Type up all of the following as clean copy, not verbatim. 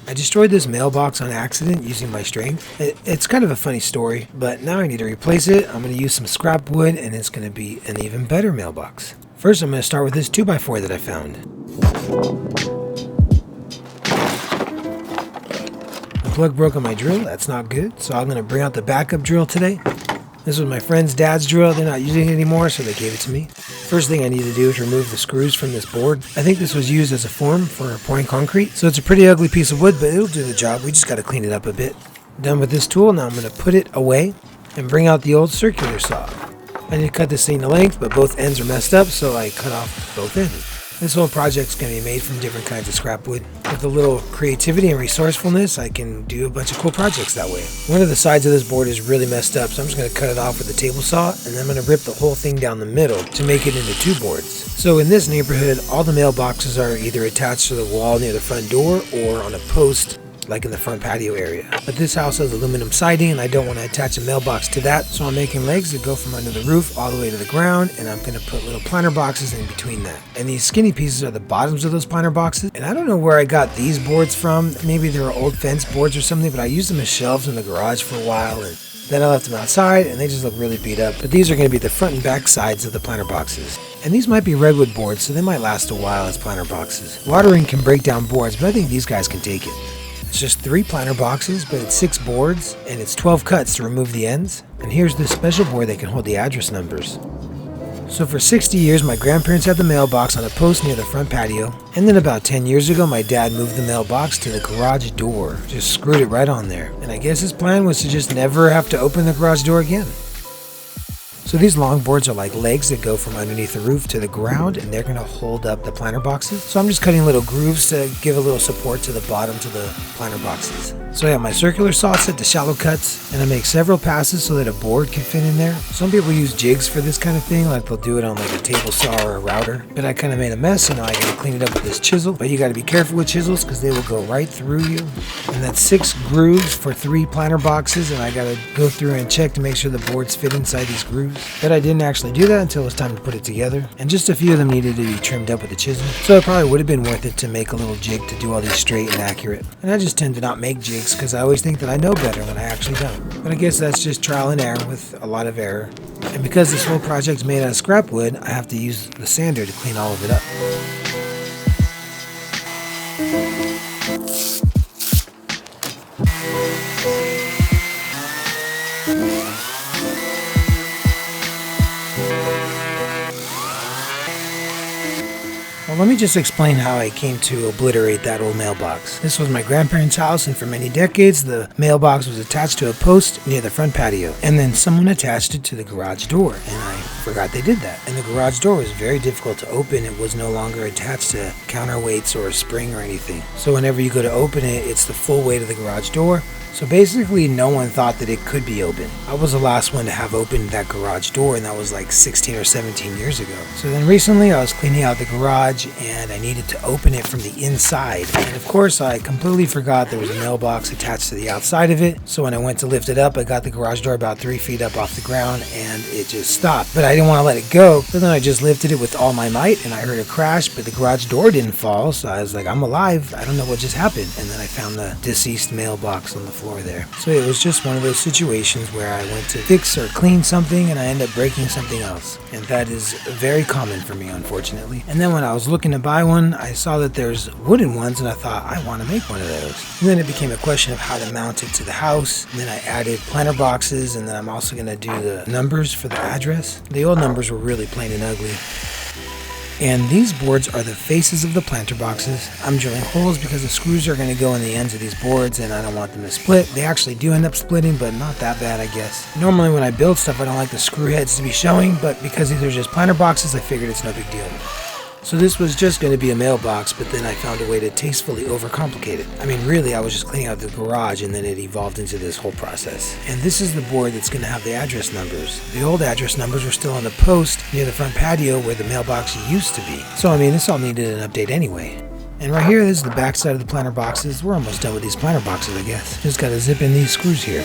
I destroyed this mailbox on accident using my strength. It's kind of a funny story, but now I need to replace it. I'm going to use some scrap wood and it's going to be an even better mailbox. First, I'm going to start with this 2x4 that I found. The plug broke on my drill. That's not good, so I'm going to bring out the backup drill today. This was my friend's dad's drill. They're not using it anymore, so they gave it to me. First thing I need to do is remove the screws from this board. I think this was used as a form for pouring concrete, so it's a pretty ugly piece of wood, but it'll do the job. We just got to clean it up a bit. Done with this tool, now I'm going to put it away and bring out the old circular saw. I need to cut this thing to length, but both ends are messed up, so I cut off both ends. This whole project's going to be made from different kinds of scrap wood. With a little creativity and resourcefulness, I can do a bunch of cool projects that way. One of the sides of this board is really messed up, so I'm just going to cut it off with a table saw, and then I'm going to rip the whole thing down the middle to make it into two boards. So in this neighborhood, all the mailboxes are either attached to the wall near the front door or on a post like in the front patio area. But this house has aluminum siding and I don't want to attach a mailbox to that, so I'm making legs that go from under the roof all the way to the ground, and I'm going to put little planter boxes in between that. And these skinny pieces are the bottoms of those planter boxes. And I don't know where I got these boards from. Maybe they were old fence boards or something, but I used them as shelves in the garage for a while, and then I left them outside and they just look really beat up. But these are going to be the front and back sides of the planter boxes. And these might be redwood boards, so they might last a while as planter boxes. Watering can break down boards, but I think these guys can take it. It's just 3 planter boxes, but it's 6 boards, and it's 12 cuts to remove the ends. And here's this special board that can hold the address numbers. So for 60 years, my grandparents had the mailbox on a post near the front patio. And then about 10 years ago, my dad moved the mailbox to the garage door. Just screwed it right on there. And I guess his plan was to just never have to open the garage door again. So these long boards are like legs that go from underneath the roof to the ground, and they're going to hold up the planter boxes. So I'm just cutting little grooves to give a little support to the bottom to the planter boxes. So I have my circular saw set to shallow cuts, and I make several passes so that a board can fit in there. Some people use jigs for this kind of thing, like they'll do it on like a table saw or a router. But I kind of made a mess, so now I got to clean it up with this chisel. But you got to be careful with chisels because they will go right through you. And that's 6 grooves for 3 planter boxes, and I got to go through and check to make sure the boards fit inside these grooves. But I didn't actually do that until it was time to put it together, and just a few of them needed to be trimmed up with a chisel, so it probably would have been worth it to make a little jig to do all these straight and accurate. And I just tend to not make jigs because I always think that I know better when I actually don't. But I guess that's just trial and error with a lot of error. And because this whole project's made out of scrap wood, I have to use the sander to clean all of it up. Well, let me just explain how I came to obliterate that old mailbox. This was my grandparents' house, and for many decades, the mailbox was attached to a post near the front patio. And then someone attached it to the garage door, and I forgot they did that. And the garage door was very difficult to open. It was no longer attached to counterweights or a spring or anything. So whenever you go to open it, it's the full weight of the garage door. So basically, no one thought that it could be open. I was the last one to have opened that garage door, and that was like 16 or 17 years ago. So then recently, I was cleaning out the garage, and I needed to open it from the inside. And of course, I completely forgot there was a mailbox attached to the outside of it. So when I went to lift it up, I got the garage door about 3 feet up off the ground, and it just stopped. But I didn't want to let it go, so then I just lifted it with all my might, and I heard a crash, but the garage door didn't fall. So I was like, I'm alive. I don't know what just happened. And then I found the deceased mailbox on the floor there. So it was just one of those situations where I went to fix or clean something and I end up breaking something else. And that is very common for me, unfortunately. And then when I was looking to buy one, I saw that there's wooden ones and I thought, I want to make one of those. And then it became a question of how to mount it to the house. And then I added planter boxes, and then I'm also going to do the numbers for the address. The old numbers were really plain and ugly. And these boards are the faces of the planter boxes. I'm drilling holes because the screws are going to go in the ends of these boards and I don't want them to split. They actually do end up splitting, but not that bad, I guess. Normally when I build stuff, I don't like the screw heads to be showing, but because these are just planter boxes, I figured it's no big deal. So this was just going to be a mailbox, but then I found a way to tastefully overcomplicate it. I mean, really, I was just cleaning out the garage, and then it evolved into this whole process. And this is the board that's going to have the address numbers. The old address numbers were still on the post near the front patio where the mailbox used to be. So, I mean, this all needed an update anyway. And right here, this is the back side of the planter boxes. We're almost done with these planter boxes, I guess. Just got to zip in these screws here.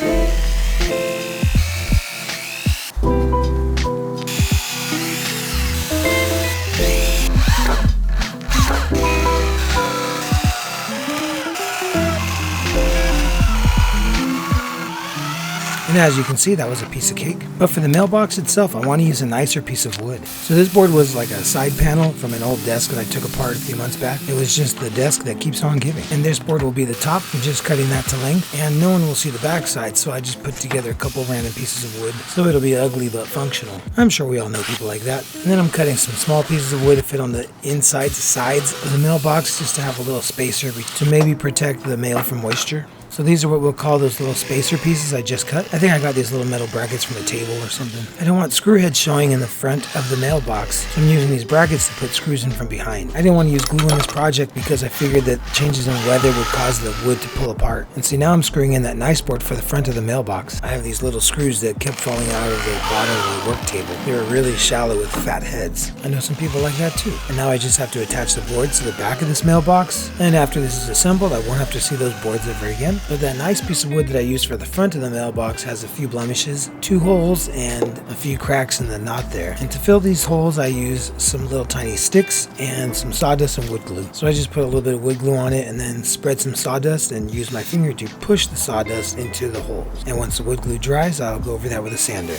And as you can see, that was a piece of cake. But for the mailbox itself, I want to use a nicer piece of wood. So this board was like a side panel from an old desk that I took apart a few months back. It was just the desk that keeps on giving. And this board will be the top. I'm just cutting that to length, and no one will see the back side, so I just put together a couple random pieces of wood. So it'll be ugly but functional. I'm sure we all know people like that. And then I'm cutting some small pieces of wood to fit on the inside sides of the mailbox, just to have a little spacer to maybe protect the mail from moisture. So these are what we'll call those little spacer pieces I just cut. I think I got these little metal brackets from a table or something. I don't want screw heads showing in the front of the mailbox, so I'm using these brackets to put screws in from behind. I didn't want to use glue in this project because I figured that changes in weather would cause the wood to pull apart. And see, now I'm screwing in that nice board for the front of the mailbox. I have these little screws that kept falling out of the bottom of the work table. They were really shallow with fat heads. I know some people like that too. And now I just have to attach the boards to the back of this mailbox. And after this is assembled, I won't have to see those boards ever again. But that nice piece of wood that I used for the front of the mailbox has a few blemishes, 2 holes, and a few cracks in the knot there. And to fill these holes, I use some little tiny sticks and some sawdust and wood glue. So I just put a little bit of wood glue on it and then spread some sawdust and use my finger to push the sawdust into the holes. And once the wood glue dries, I'll go over that with a sander.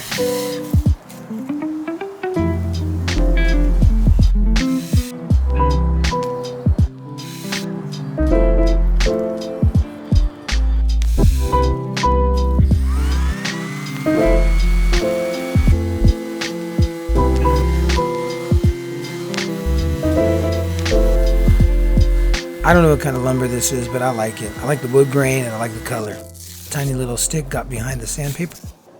I don't know what kind of lumber this is, but I like it. I like the wood grain and I like the color. Tiny little stick got behind the sandpaper.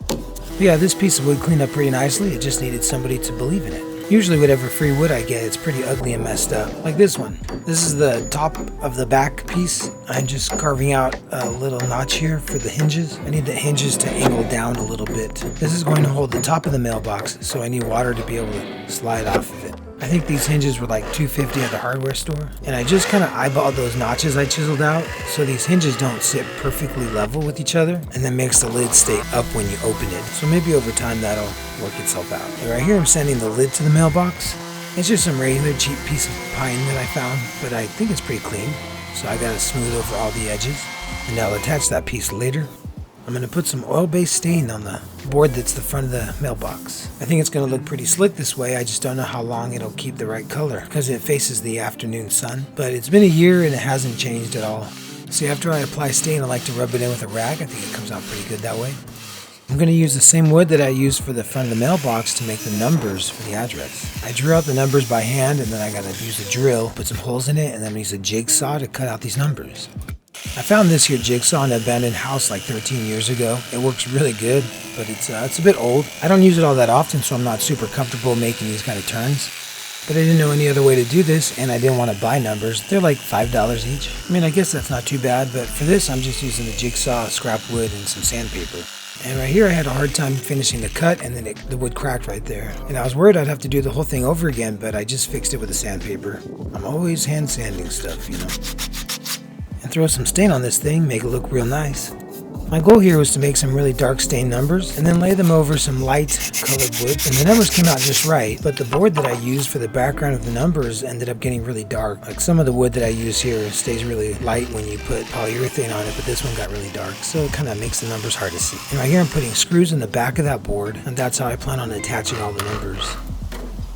But yeah, this piece of wood cleaned up pretty nicely. It just needed somebody to believe in it. Usually whatever free wood I get, it's pretty ugly and messed up. Like this one. This is the top of the back piece. I'm just carving out a little notch here for the hinges. I need the hinges to angle down a little bit. This is going to hold the top of the mailbox, so I need water to be able to slide off of it. I think these hinges were like $2.50 at the hardware store, and I just kind of eyeballed those notches I chiseled out so these hinges don't sit perfectly level with each other, and that makes the lid stay up when you open it. So maybe over time that'll work itself out. And right here I'm sanding the lid to the mailbox. It's just some regular cheap piece of pine that I found, but I think it's pretty clean, so I gotta smooth over all the edges. And I'll attach that piece later. I'm going to put some oil-based stain on the board that's the front of the mailbox. I think it's going to look pretty slick this way. I just don't know how long it'll keep the right color because it faces the afternoon sun. But it's been a year and it hasn't changed at all. See, after I apply stain, I like to rub it in with a rag. I think it comes out pretty good that way. I'm going to use the same wood that I used for the front of the mailbox to make the numbers for the address. I drew out the numbers by hand, and then I got to use a drill, put some holes in it, and then use a jigsaw to cut out these numbers. I found this here jigsaw in an abandoned house like 13 years ago. It works really good, but it's a bit old. I don't use it all that often, so I'm not super comfortable making these kind of turns. But I didn't know any other way to do this, and I didn't want to buy numbers. They're like $5 each. I mean, I guess that's not too bad, but for this, I'm just using a jigsaw, scrap wood, and some sandpaper. And right here, I had a hard time finishing the cut, and then the wood cracked right there. And I was worried I'd have to do the whole thing over again, but I just fixed it with the sandpaper. I'm always hand sanding stuff, you know. And throw some stain on this thing, make it look real nice. My goal here was to make some really dark stained numbers and then lay them over some light colored wood, and the numbers came out just right, but the board that I used for the background of the numbers ended up getting really dark. Like some of the wood that I use here stays really light when you put polyurethane on it, but this one got really dark, so it kind of makes the numbers hard to see. And right here I'm putting screws in the back of that board, and that's how I plan on attaching all the numbers.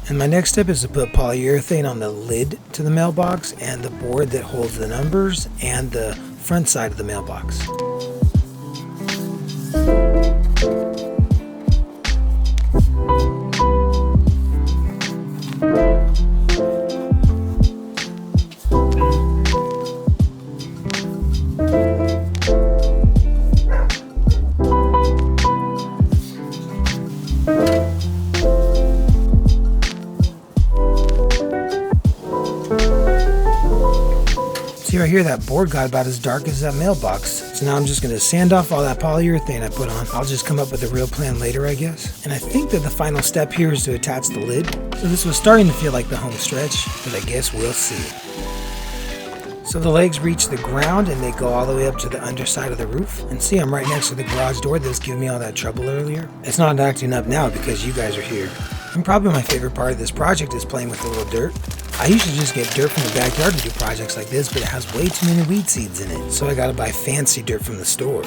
And my next step is to put polyurethane on the lid to the mailbox and the board that holds the numbers and the front side of the mailbox. See right here, that board got about as dark as that mailbox. So now I'm just going to sand off all that polyurethane I put on. I'll just come up with a real plan later, I guess. And I think that the final step here is to attach the lid. So this was starting to feel like the home stretch, but I guess we'll see. So the legs reach the ground and they go all the way up to the underside of the roof. And see, I'm right next to the garage door that's giving me all that trouble earlier. It's not acting up now because you guys are here. And probably my favorite part of this project is playing with a little dirt. I usually just get dirt from the backyard to do projects like this, but it has way too many weed seeds in it, so I gotta buy fancy dirt from the store.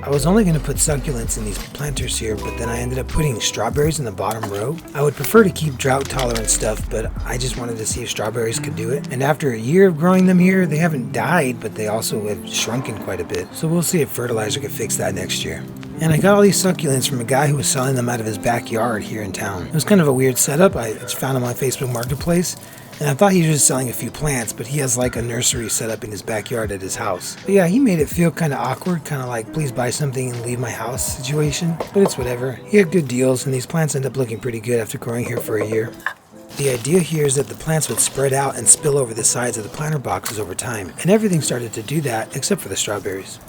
I was only going to put succulents in these planters here, but then I ended up putting strawberries in the bottom row. I would prefer to keep drought tolerant stuff, but I just wanted to see if strawberries could do it. And after a year of growing them here, they haven't died, but they also have shrunken quite a bit. So we'll see if fertilizer can fix that next year. And I got all these succulents from a guy who was selling them out of his backyard here in town. It was kind of a weird setup. I just found him on Facebook Marketplace. And I thought he was just selling a few plants, but he has like a nursery set up in his backyard at his house. But yeah, he made it feel kind of awkward, kind of like please buy something and leave my house situation. But it's whatever. He had good deals, and these plants end up looking pretty good after growing here for a year. The idea here is that the plants would spread out and spill over the sides of the planter boxes over time, and everything started to do that except for the strawberries.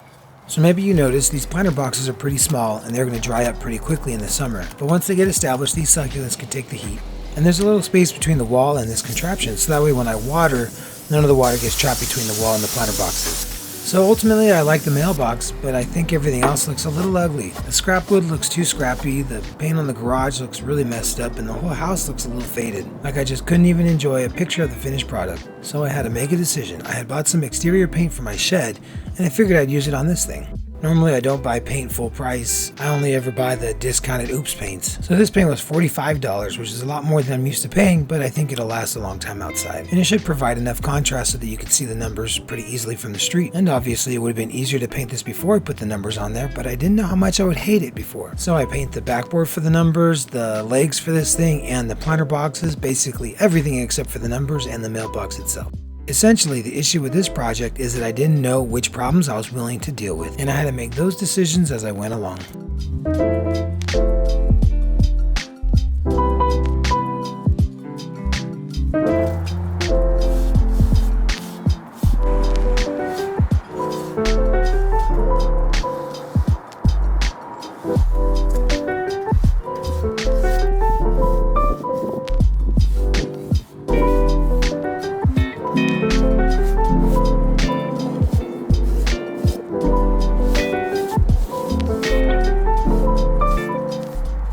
So maybe you notice these planter boxes are pretty small and they're going to dry up pretty quickly in the summer. But once they get established, these succulents can take the heat. And there's a little space between the wall and this contraption, so that way when I water, none of the water gets trapped between the wall and the planter boxes. So ultimately I like the mailbox, but I think everything else looks a little ugly. The scrap wood looks too scrappy, the paint on the garage looks really messed up, and the whole house looks a little faded. Like I just couldn't even enjoy a picture of the finished product. So I had to make a decision. I had bought some exterior paint for my shed, and I figured I'd use it on this thing. Normally I don't buy paint full price. I only ever buy the discounted Oops paints. So this paint was $45, which is a lot more than I'm used to paying, but I think it'll last a long time outside. And it should provide enough contrast so that you can see the numbers pretty easily from the street. And obviously it would have been easier to paint this before I put the numbers on there, but I didn't know how much I would hate it before. So I paint the backboard for the numbers, the legs for this thing, and the planter boxes, basically everything except for the numbers and the mailbox itself. Essentially, the issue with this project is that I didn't know which problems I was willing to deal with, and I had to make those decisions as I went along.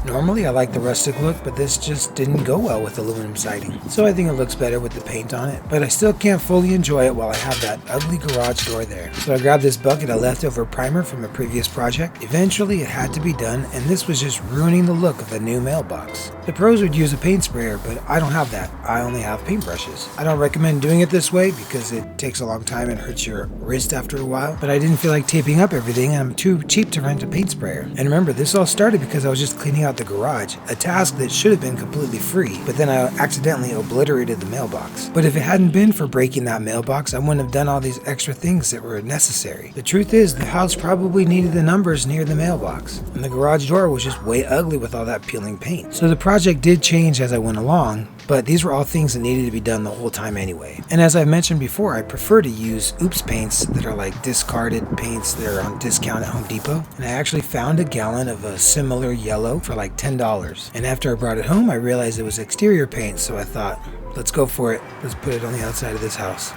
Normally I like the rustic look, but this just didn't go well with aluminum siding. So I think it looks better with the paint on it, but I still can't fully enjoy it while I have that ugly garage door there. So I grabbed this bucket of leftover primer from a previous project. Eventually it had to be done, and this was just ruining the look of the new mailbox. The pros would use a paint sprayer, but I don't have that. I only have paintbrushes. I don't recommend doing it this way because it takes a long time and hurts your wrist after a while, but I didn't feel like taping up everything, and I'm too cheap to rent a paint sprayer. And remember, this all started because I was just cleaning out the garage, a task that should have been completely free, but then I accidentally obliterated the mailbox. But if it hadn't been for breaking that mailbox, I wouldn't have done all these extra things that were necessary. The truth is, the house probably needed the numbers near the mailbox, and the garage door was just way ugly with all that peeling paint. So the project did change as I went along, but these were all things that needed to be done the whole time anyway. And as I've mentioned before, I prefer to use Oops paints that are like discarded paints that are on discount at Home Depot. And I actually found a gallon of a similar yellow for like $10. And after I brought it home, I realized it was exterior paint, so I thought, let's go for it. Let's put it on the outside of this house.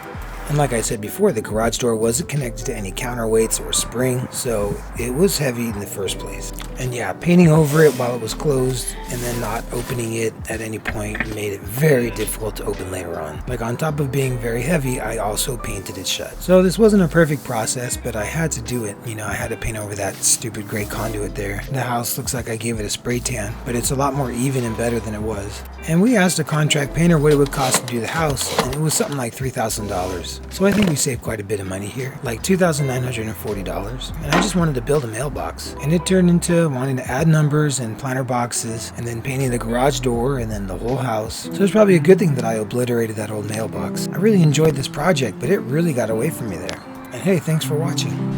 And like I said before, the garage door wasn't connected to any counterweights or spring, so it was heavy in the first place. And yeah, painting over it while it was closed and then not opening it at any point made it very difficult to open later on. Like, on top of being very heavy, I also painted it shut. So this wasn't a perfect process, but I had to do it. You know, I had to paint over that stupid gray conduit there. The house looks like I gave it a spray tan, but it's a lot more even and better than it was. And we asked a contract painter what it would cost to do the house, and it was something like $3,000. So I think we saved quite a bit of money here, like $2,940. And I just wanted to build a mailbox, and it turned into wanting to add numbers and planter boxes, and then painting the garage door, and then the whole house. So it's probably a good thing that I obliterated that old mailbox. I really enjoyed this project, but it really got away from me there. And hey, thanks for watching.